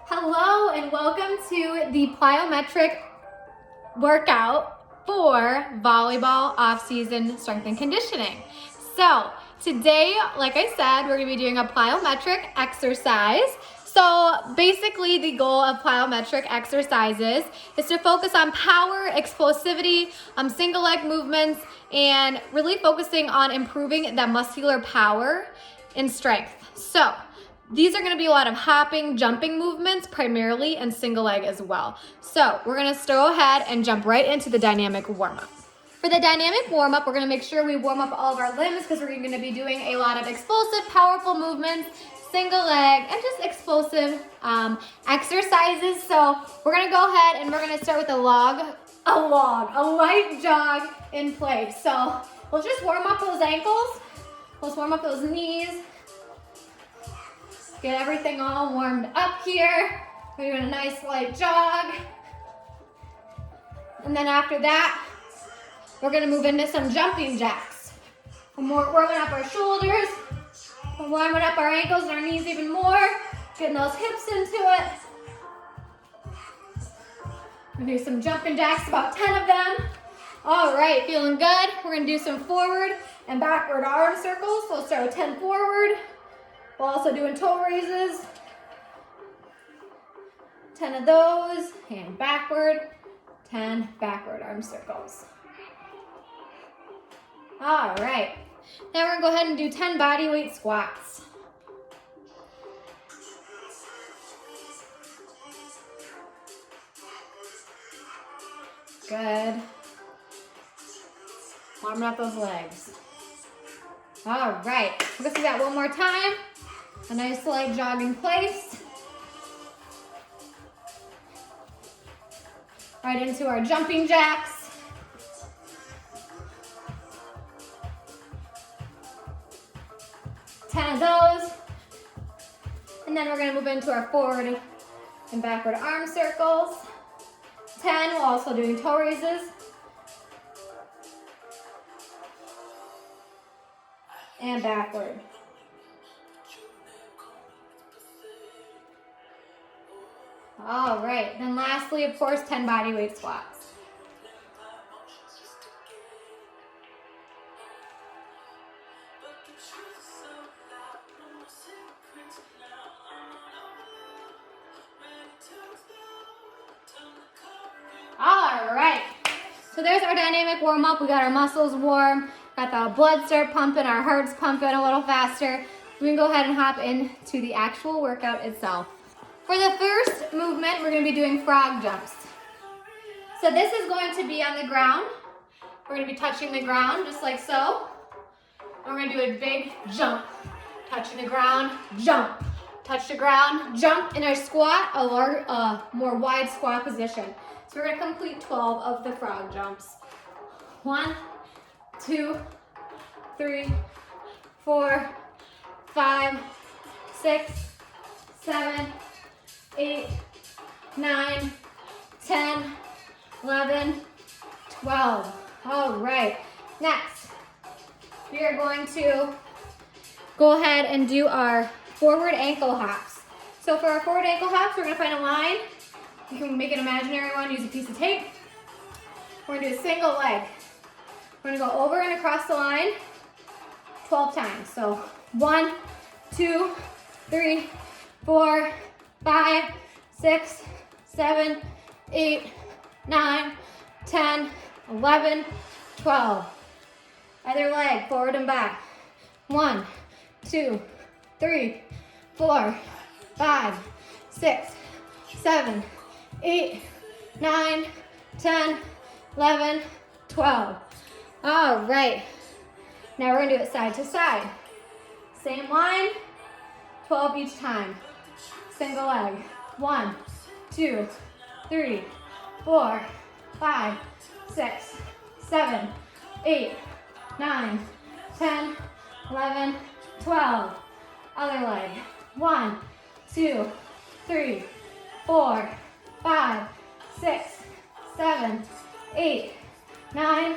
Hello and welcome to the plyometric workout for volleyball off-season strength and conditioning. So today, like I said, we're gonna be doing a plyometric exercise. So basically the goal of plyometric exercises is to focus on power, explosivity, single leg movements, and really focusing on improving that muscular power and strength. So these are gonna be a lot of hopping, jumping movements primarily, and single leg as well. So we're gonna go ahead and jump right into the dynamic warm-up. For the dynamic warm-up, we're gonna make sure we warm up all of our limbs because we're gonna be doing a lot of explosive, powerful movements, single leg, and just explosive exercises. So we're gonna go ahead and we're gonna start with a light jog in place. So we'll just warm up those ankles. Let's warm up those knees. Get everything all warmed up here. We're doing a nice light jog. And then after that, we're gonna move into some jumping jacks. We're warming up our shoulders. We're warming up our ankles and our knees even more. Getting those hips into it. We're gonna do some jumping jacks, about 10 of them. All right, feeling good. We're gonna do some forward and backward arm circles. So we'll start with 10 forward. We're also doing toe raises. 10 of those, and backward, 10 backward arm circles. All right, now we're gonna go ahead and do 10 body weight squats. Good. Warming up those legs. All right, we're gonna do that one more time. A nice light jog in place. Right into our jumping jacks. Ten of those. And then we're gonna move into our forward and backward arm circles. 10, we're also doing toe raises. And backward. All right, then lastly, of course, 10 body weight squats. All right, so there's our dynamic warm up. We got our muscles warm, got the blood start pumping, our heart's pumping a little faster. We can go ahead and hop into the actual workout itself. For the first movement, we're gonna be doing frog jumps. So this is going to be on the ground. We're gonna be touching the ground just like so. And we're gonna do a big jump. Touching the ground, jump. Touch the ground, jump in our squat, a more wide squat position. So we're gonna complete 12 of the frog jumps. 1, 2, 3, 4, 5, 6, 7, 8, 9, 10, 11, 12. All right, next, we are going to go ahead and do our forward ankle hops. So for our forward ankle hops, we're gonna find a line. You can make an imaginary one, use a piece of tape. We're gonna do a single leg. We're gonna go over and across the line 12 times. So 1, 2, 3, 4, 5, 6, 7, 8, 9, 10, 11, 12. Other leg, forward and back. 1, 2, 3, 4, 5, 6, 7, 8, 9, 10, 11, 12. All right. Now we're gonna do it side to side. Same line, 12 each time. Single leg. 1, 2, 3, 4, 5, 6, 7, 8, 9, 10, 11, 12. Other leg. 1, 2, 3, 4, 5, 6, 7, 8, 9,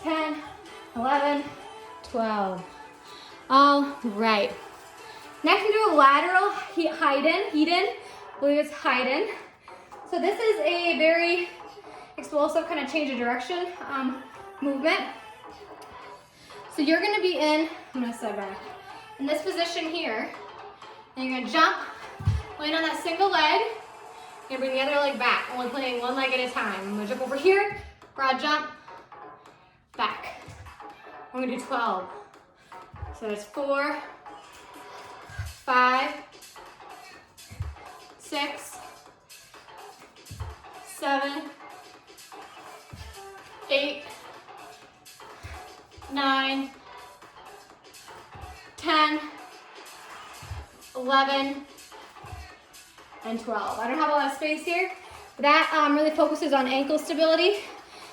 10, 11, 12. All right. Next, we do a lateral heat in. I believe it's Haydn. So this is a very explosive kind of change of direction movement. So you're gonna be in, I'm gonna step back, in this position here, and you're gonna jump, land on that single leg, and bring the other leg back, only playing one leg at a time. I'm gonna jump over here, broad jump, back. I'm gonna do 12. So that's 4, 5, 6, 7, 8, 9, 10, 11, and 12. I don't have a lot of space here. But that really focuses on ankle stability.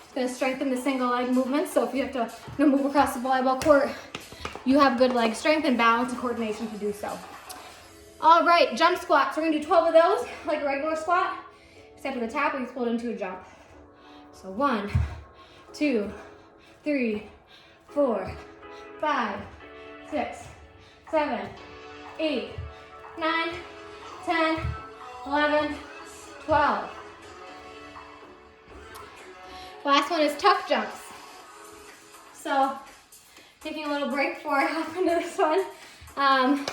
It's going to strengthen the single leg movement. So if you have to move across the volleyball court, you have good leg strength and balance and coordination to do so. All right, jump squats. We're going to do 12 of those, like a regular squat, except with the tap, we pull it into a jump. So 1, 2, 3, 4, 5, 6, 7, 8, 9, 10, 11, 12. Last one is tuck jumps. So taking a little break before I hop into this one.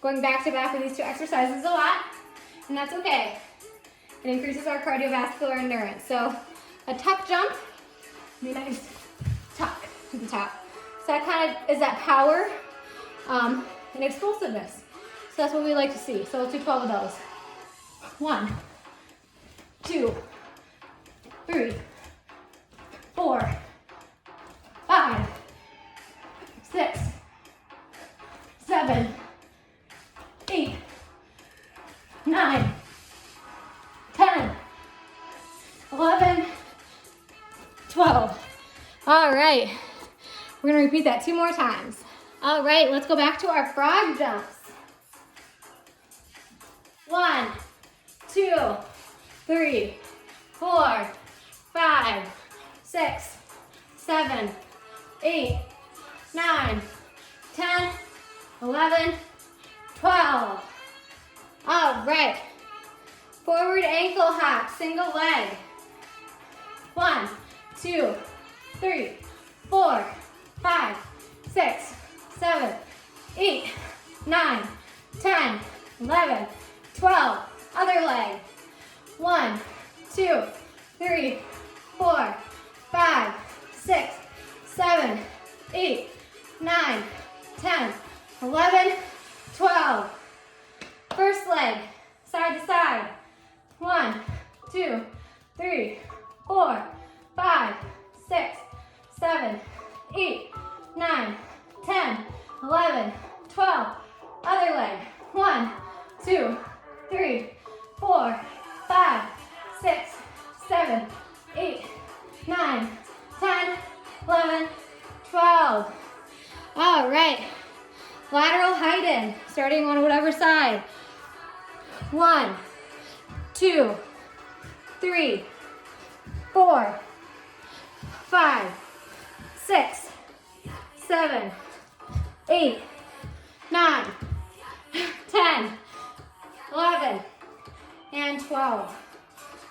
Going back to back with these two exercises a lot, and that's okay. It increases our cardiovascular endurance. So a tuck jump, be nice tuck to the top. So that kind of is that power and explosiveness. So that's what we like to see. So let's do 12 of those. 1, 2, 3, 4, 5, 6, 7, 8, 9, 10, 11, 12. All right, we're gonna repeat that 2 more times. All right, let's go back to our frog jumps. 1, 2, 3, 4, 5, 6, 7, 8, 9, 10, 11, 12. All right. Forward ankle hop, single leg. 1, 2, 3, 4, 5, 6, 7, 8, 9, 10, 11, 12. Other leg. 1, 2, 3, 4, 5, 6, 7, 8, 9, 10, 11, 12. First leg, side to side. 1, 2, 3, 4, 5, 6, 7, 8, 9, 10, 11, 12. Other leg. 1, 2, 3, 4, 5, 6, 7, 8, 9, 10, 11, 12. All right. Lateral Haydn, starting on whatever side. 1, 2, 3, 4, 5, 6, 7, 8, 9, 10, 11, and 12.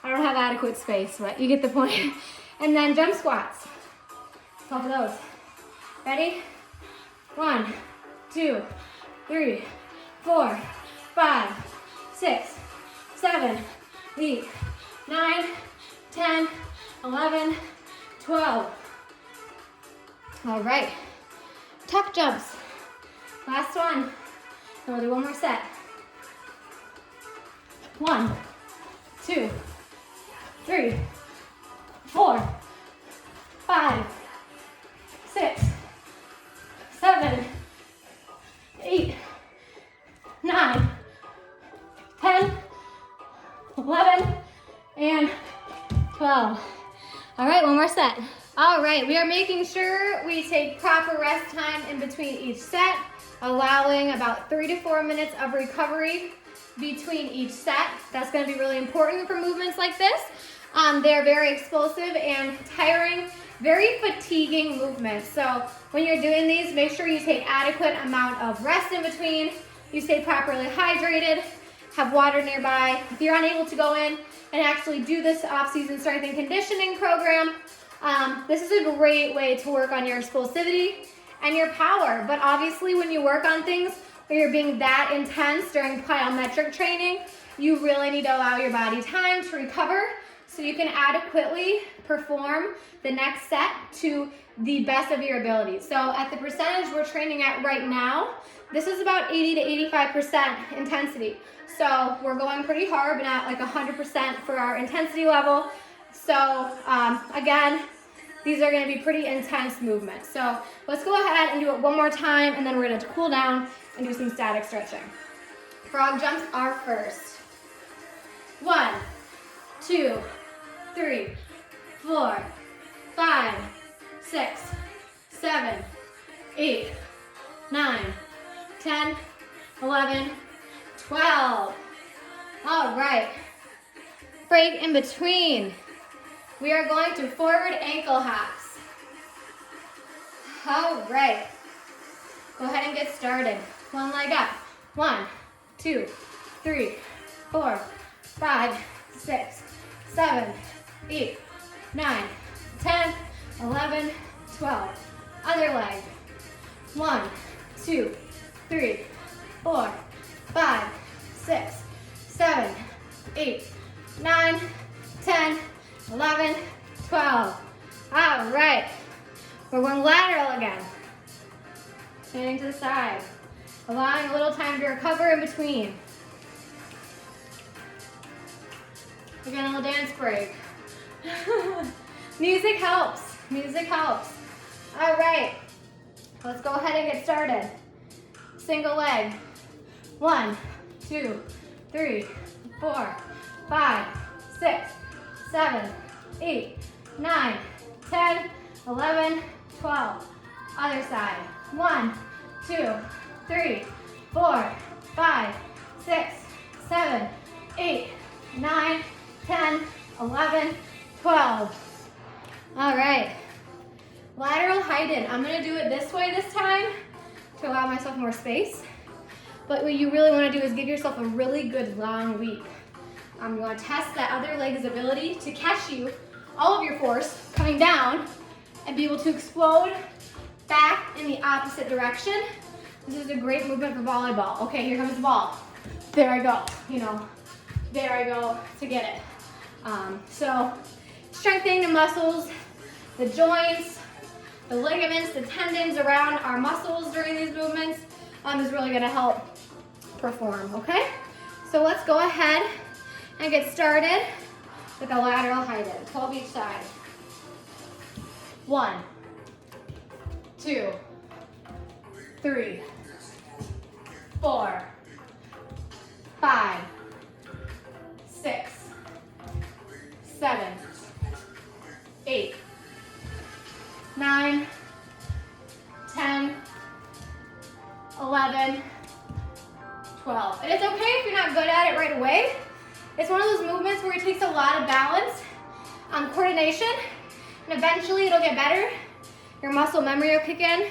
I don't have adequate space, but you get the point. And then jump squats. 12 of those. Ready? 1, 2, 3, 4, 5, 6, 7, 8, 9, 10, 11, 12. All right. Tuck jumps. Last one. So we'll do one more set. 1, 2, 3, 4, 5, 6, 7, 8, 9, 10, 11, and 12. All right, one more set. All right, we are making sure we take proper rest time in between each set, allowing about 3 to 4 minutes of recovery between each set. That's going to be really important for movements like this. They're very explosive and tiring, very fatiguing movements. So when you're doing these, make sure you take adequate amount of rest in between, you stay properly hydrated, have water nearby. If you're unable to go in and actually do this off-season strength and conditioning program, this is a great way to work on your explosivity and your power. But obviously when you work on things where you're being that intense during plyometric training, you really need to allow your body time to recover so you can adequately perform the next set to the best of your abilities. So at the percentage we're training at right now, this is about 80 to 85% intensity. So we're going pretty hard, but not like 100% for our intensity level. So again, these are gonna be pretty intense movements. So let's go ahead and do it one more time, and then we're gonna cool down and do some static stretching. Frog jumps are first. 1, 2, 3, 4, 5, 6, 7, 8, 9, 10, 11, 12. All right. Break in between. We are going to forward ankle hops. All right. Go ahead and get started. One leg up. 1, 2, 3, 4, 5, 6, 7, 8, 9, 10, 11, 12. Other leg. 1, 2, 3, 4, 5, 6, 7, 8, 9, 10, 11, 12. All right. We're going lateral again. Standing to the side. Allowing a little time to recover in between. Again, a little dance break. Music helps. Music helps. All right. Let's go ahead and get started. Single leg. 1, 2, 3, 4, 5, 6, 7, 8, 9, 10, 11, 12. Other side. 1, 2, 3, 4, 5, 6, 7, 8, 9, 10, 11, 12. All right. Lateral heighten. I'm going to do it this way this time to allow myself more space. But what you really want to do is give yourself a really good long leap. You want to test that other leg's ability to catch you, all of your force, coming down and be able to explode back in the opposite direction. This is a great movement for volleyball. Okay, here comes the ball. There I go, there I go to get it. So strengthening the muscles, the joints, the ligaments, the tendons around our muscles during these movements is really gonna help perform, okay? So let's go ahead and get started with a lateral heighten, 12 each side. 1, 2, 3, 4, 5, 6, 7, 8, 9, 10, 11, 12. And it's okay if you're not good at it right away. It's one of those movements where it takes a lot of balance, coordination, and eventually it'll get better. Your muscle memory will kick in,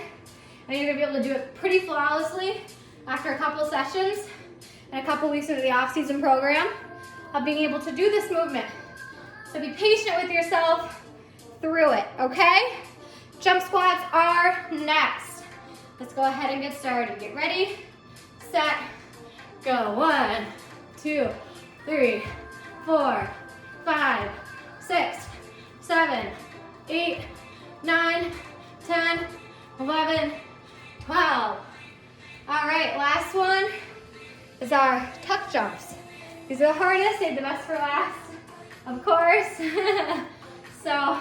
and you're gonna be able to do it pretty flawlessly after a couple of sessions and a couple weeks into the off-season program of being able to do this movement. So be patient with yourself through it, okay? Jump squats are next. Let's go ahead and get started. Get ready, set, go. 1, 2, 3, 4, 5, 6, 7, 8, 9, 10, 11, 12. All right, last one is our tuck jumps. These are the hardest, save the best for last, of course. So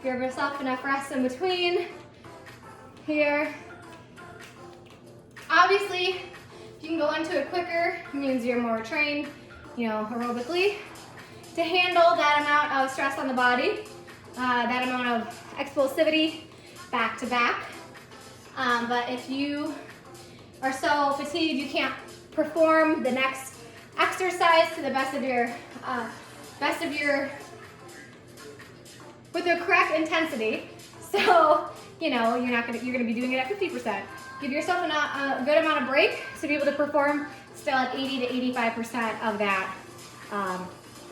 give yourself enough rest in between here. Obviously, if you can go into it quicker, it means you're more trained, aerobically, to handle that amount of stress on the body, that amount of explosivity back to back. But if you are so fatigued you can't perform the next exercise to the best of your with the correct intensity, so you're gonna be doing it at 50%. Give yourself a good amount of break to be able to perform still at 80 to 85% of that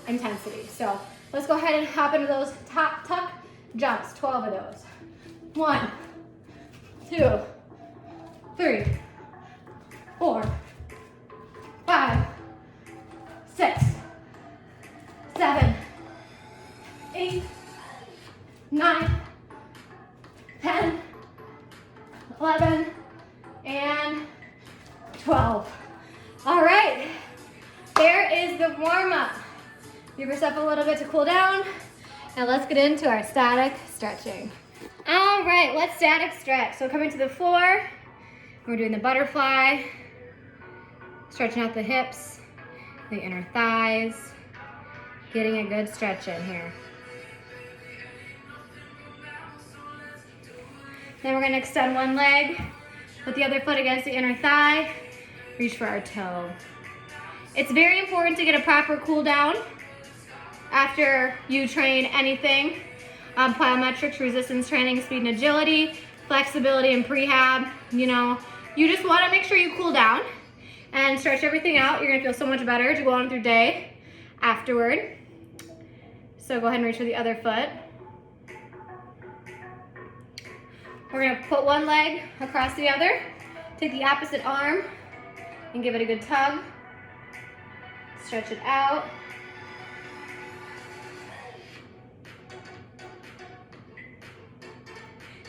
intensity. So let's go ahead and hop into those top tuck jumps, 12 of those. 1, 2, 3, 4, 5, 6, 7, 8, 9, 10, 11, and 12. All right, there is the warm-up. Give yourself a little bit to cool down, and let's get into our static stretching. All right, let's static stretch. So coming to the floor, we're doing the butterfly, stretching out the hips, the inner thighs, getting a good stretch in here. Then we're gonna extend one leg, put the other foot against the inner thigh, reach for our toe. It's very important to get a proper cool down after you train anything. Plyometrics, resistance training, speed and agility, flexibility and prehab. You know, you just wanna make sure you cool down and stretch everything out. You're gonna feel so much better to go on through day afterward. So go ahead and reach for the other foot. We're gonna put one leg across the other, take the opposite arm and give it a good tug. Stretch it out.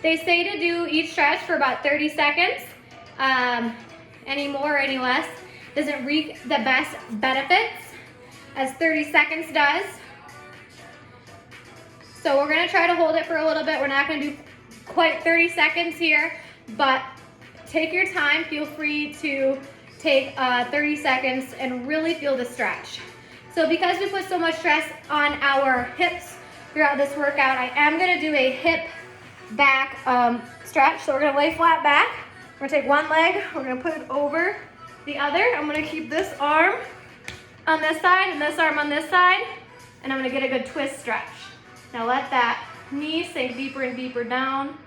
They say to do each stretch for about 30 seconds. Any more or any less doesn't reap the best benefits as 30 seconds does. So we're gonna try to hold it for a little bit. We're not gonna do quite 30 seconds here, but take your time. Feel free to take 30 seconds and really feel the stretch. So because we put so much stress on our hips throughout this workout, I am gonna do a hip back stretch. So we're gonna lay flat back. We're gonna take one leg, we're gonna put it over the other. I'm gonna keep this arm on this side and this arm on this side, and I'm gonna get a good twist stretch. Now let that knee sink deeper and deeper down.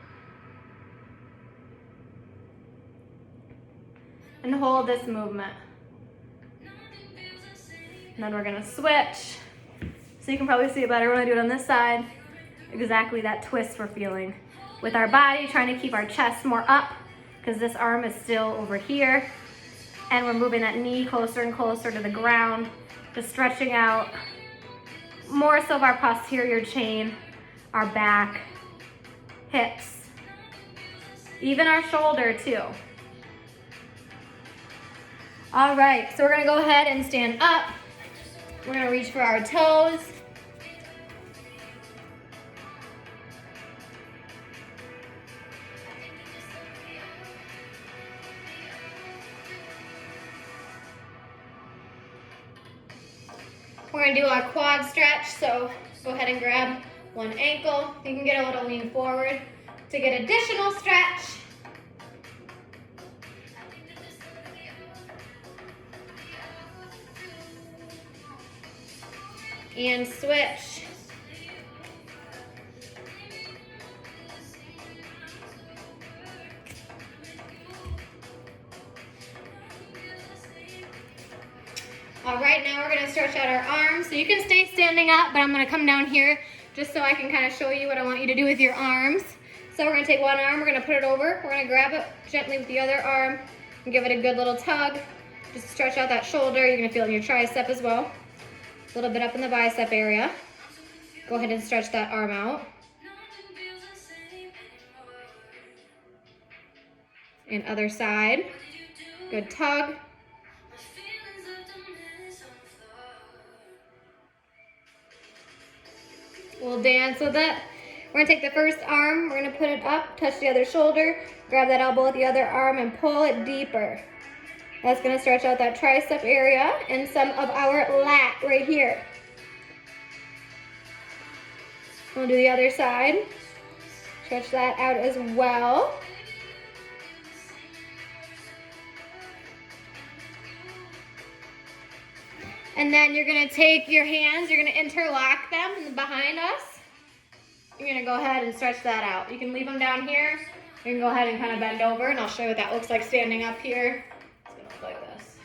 And hold this movement. And then we're gonna switch. So you can probably see it better when I do it on this side. Exactly that twist we're feeling. With our body, trying to keep our chest more up, because this arm is still over here. And we're moving that knee closer and closer to the ground, just stretching out more so of our posterior chain, our back, hips, even our shoulder too. All right, so we're gonna go ahead and stand up. We're gonna reach for our toes. We're gonna do our quad stretch, so go ahead and grab one ankle. You can get a little lean forward to get additional stretch. And switch. All right, now we're gonna stretch out our arms. So you can stay standing up, but I'm gonna come down here just so I can kind of show you what I want you to do with your arms. So we're gonna take one arm, we're gonna put it over, we're gonna grab it gently with the other arm and give it a good little tug. Just stretch out that shoulder. You're gonna feel in your tricep as well. A little bit up in the bicep area. Go ahead and stretch that arm out. And other side. Good tug. We'll dance with it. We're gonna take the first arm, we're gonna put it up, touch the other shoulder, grab that elbow with the other arm and pull it deeper. That's gonna stretch out that tricep area and some of our lat right here. We'll do the other side. Stretch that out as well. And then you're gonna take your hands, you're gonna interlock them behind us. You're gonna go ahead and stretch that out. You can leave them down here. You can go ahead and kind of bend over, and I'll show you what that looks like standing up here. It's gonna look like this.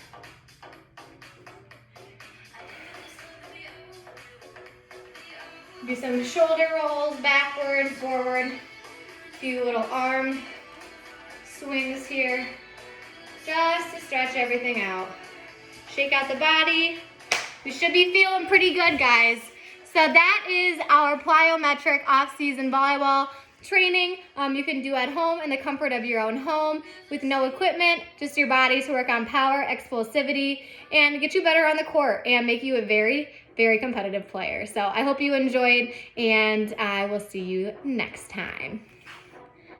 Do some shoulder rolls, backward, forward. A few little arm swings here, just to stretch everything out. Shake out the body. We should be feeling pretty good, guys. So that is our plyometric off-season volleyball training. You can do at home in the comfort of your own home with no equipment, just your body to work on power, explosivity, and get you better on the court and make you a very, very competitive player. So I hope you enjoyed, and I will see you next time.